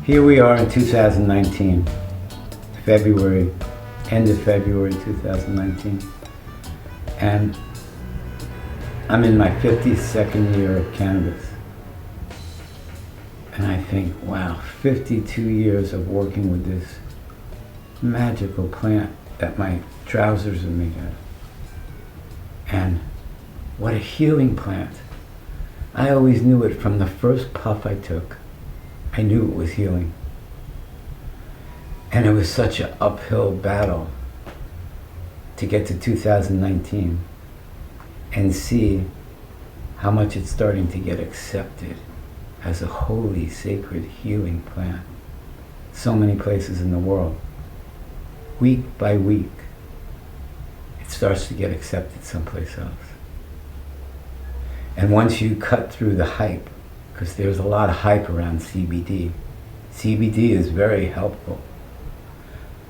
Here we are in 2019, February, end of February 2019, and I'm in my 52nd year of cannabis. And I think, wow, 52 years of working with this magical plant that my trousers are made out of. And what a healing plant. I always knew it from the first puff I took. I knew it was healing. And it was such an uphill battle to get to 2019 and see how much it's starting to get accepted as a holy, sacred, healing plant. So many places in the world. Week by week, it starts to get accepted someplace else. And once you cut through the hype, because there's a lot of hype around CBD. CBD is very helpful,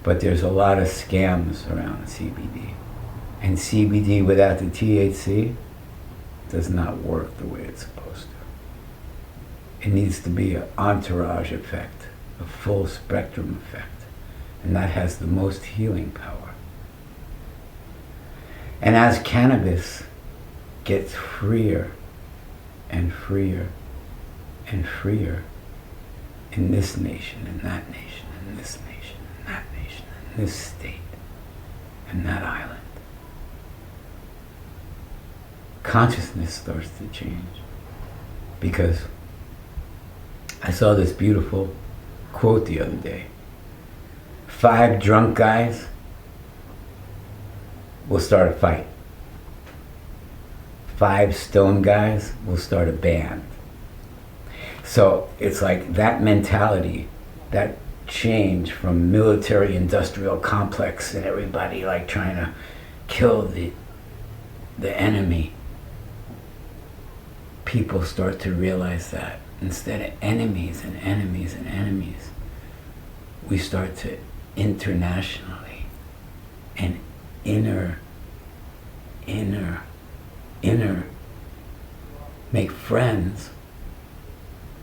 but there's a lot of scams around CBD. And CBD without the THC does not work the way it's supposed to. It needs to be an entourage effect, a full spectrum effect, and that has the most healing power. And as cannabis gets freer and freer and freer in this nation, and that nation, and this nation, and that nation, and this state, and that island, consciousness starts to change. Because I saw this beautiful quote the other day. 5 drunk guys will start a fight. 5 stone guys will start a band. So it's like that mentality, that change from military industrial complex and everybody like trying to kill the enemy. People start to realize that instead of enemies and enemies and enemies, we start to internationally and inner make friends,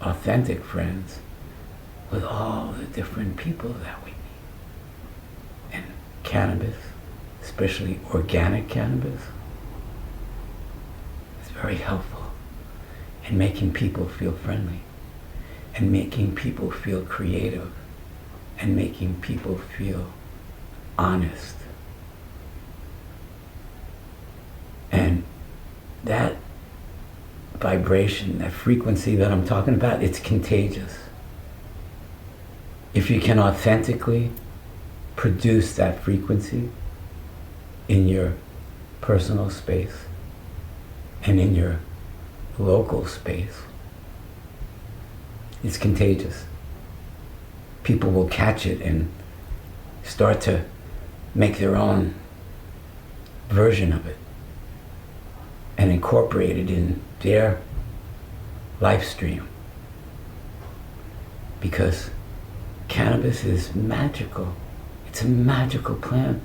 authentic friends, with all the different people that we meet. And cannabis, especially organic cannabis, is very helpful in making people feel friendly, and making people feel creative, and making people feel honest. And that vibration, that frequency that I'm talking about, it's contagious. If you can authentically produce that frequency in your personal space and in your local space, it's contagious. People will catch it and start to make their own version of it and incorporate it in their life stream. Because cannabis is magical. It's a magical plant.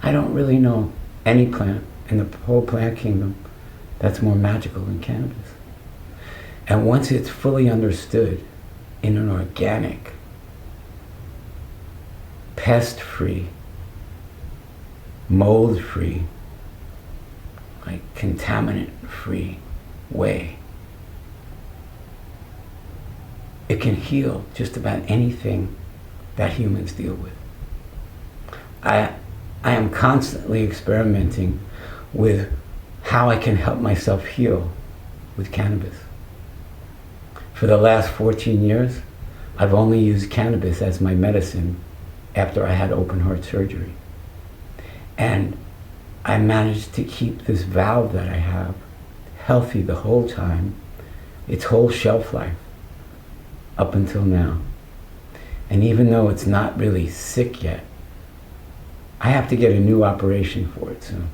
I don't really know any plant in the whole plant kingdom that's more magical than cannabis. And once it's fully understood in an organic, pest-free, mold-free, like contaminant-free way, it can heal just about anything that humans deal with. I am constantly experimenting with how I can help myself heal with cannabis. For the last 14 years, I've only used cannabis as my medicine after I had open heart surgery. And I managed to keep this valve that I have healthy the whole time, its whole shelf life, up until now. And even though it's not really sick yet, I have to get a new operation for it soon.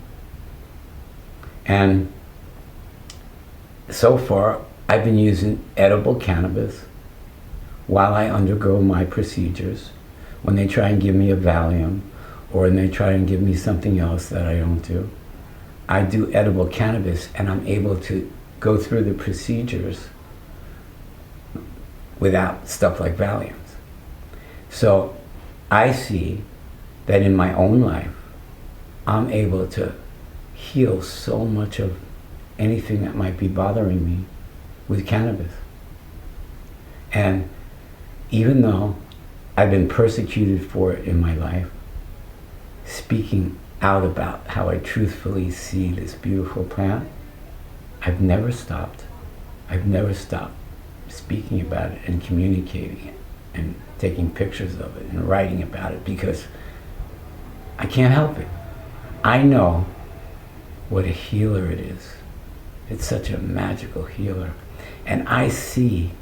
And so far, I've been using edible cannabis while I undergo my procedures. When they try and give me a Valium, or when they try and give me something else that I don't do, I do edible cannabis, and I'm able to go through the procedures without stuff like Valiums. So I see that in my own life, I'm able to heal so much of anything that might be bothering me with cannabis. And even though I've been persecuted for it in my life, speaking out about how I truthfully see this beautiful plant, I've never stopped. I've never stopped speaking about it and communicating it and taking pictures of it and writing about it, because I can't help it. I know what a healer it is. It's such a magical healer. And I see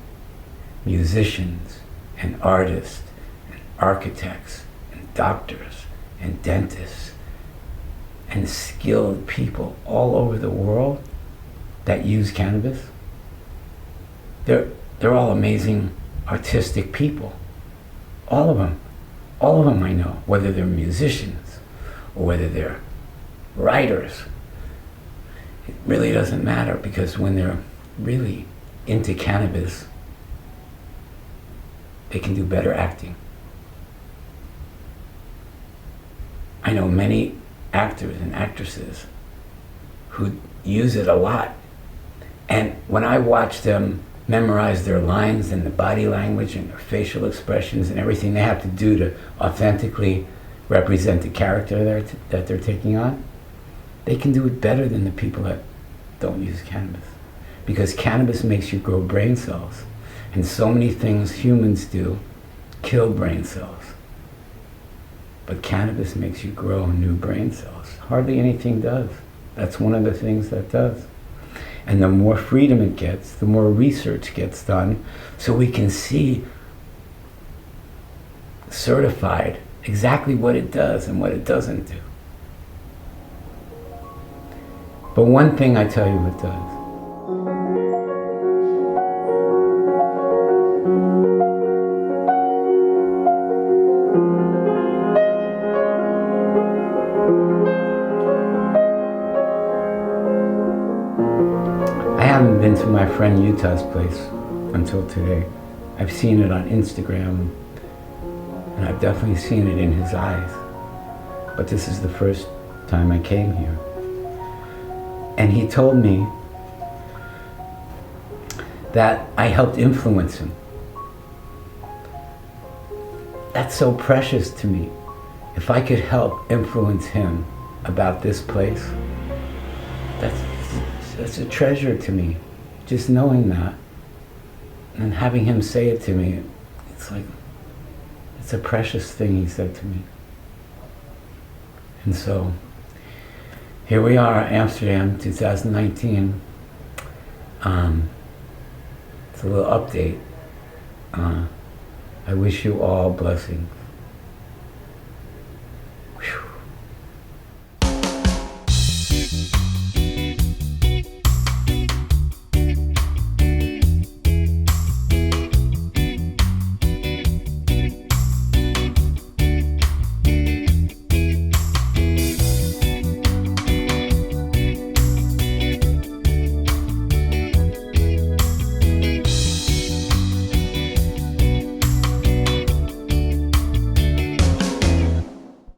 musicians and artists and architects and doctors and dentists and skilled people all over the world that use cannabis. They're all amazing artistic people. All of them. All of them I know, whether they're musicians or whether they're writers. It really doesn't matter, because when they're really into cannabis, they can do better acting. I know many actors and actresses who use it a lot. And when I watch them memorize their lines and the body language and their facial expressions and everything they have to do to authentically represent the character that they're taking on, they can do it better than the people that don't use cannabis. Because cannabis makes you grow brain cells. And so many things humans do kill brain cells. But cannabis makes you grow new brain cells. Hardly anything does. That's one of the things that does. And the more freedom it gets, the more research gets done, so we can see certified exactly what it does and what it doesn't do. But one thing I tell you it does. I haven't been to my friend Utah's place until today. I've seen it on Instagram, and I've definitely seen it in his eyes. But this is the first time I came here. And he told me that I helped influence him. That's so precious to me. If I could help influence him about this place, that's a treasure to me. Just knowing that and having him say it to me, it's like, it's a precious thing he said to me. And so, here we are, Amsterdam, 2019. It's a little update. I wish you all blessings.